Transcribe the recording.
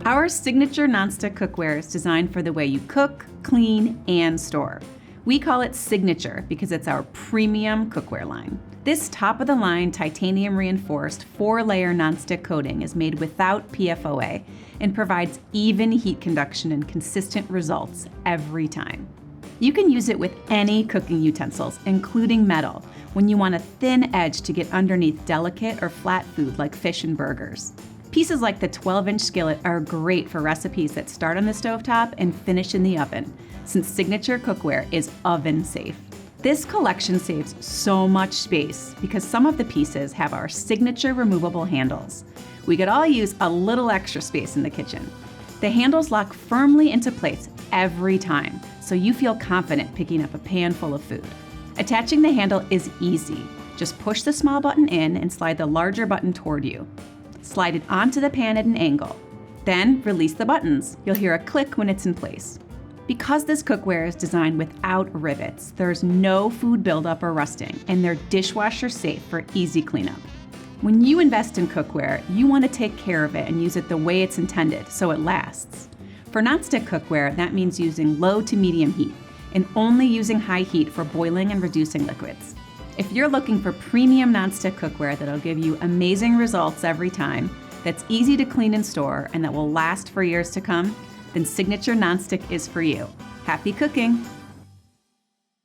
Our signature Nonstick Cookware is designed for the way you cook, clean, and store. We call it Signature because it's our premium cookware line. This top-of-the-line titanium reinforced 4-layer nonstick coating is made without PFOA and provides even heat conduction and consistent results every time. You can use it with any cooking utensils, including metal, when you want a thin edge to get underneath delicate or flat food like fish and burgers. Pieces like the 12-inch skillet are great for recipes that start on the stovetop and finish in the oven, since Signature Cookware is oven safe. This collection saves so much space because some of the pieces have our signature removable handles. We could all use a little extra space in the kitchen. The handles lock firmly into place every time, so you feel confident picking up a pan full of food. Attaching the handle is easy. Just push the small button in and slide the larger button toward you. Slide it onto the pan at an angle. Then release the buttons. You'll hear a click when it's in place. Because this cookware is designed without rivets, there's no food buildup or rusting, and they're dishwasher safe for easy cleanup. When you invest in cookware, you want to take care of it and use it the way it's intended so it lasts. For nonstick cookware, that means using low to medium heat and only using high heat for boiling and reducing liquids. If you're looking for premium nonstick cookware that'll give you amazing results every time, that's easy to clean and store, and that will last for years to come, then Signature Nonstick is for you. Happy cooking!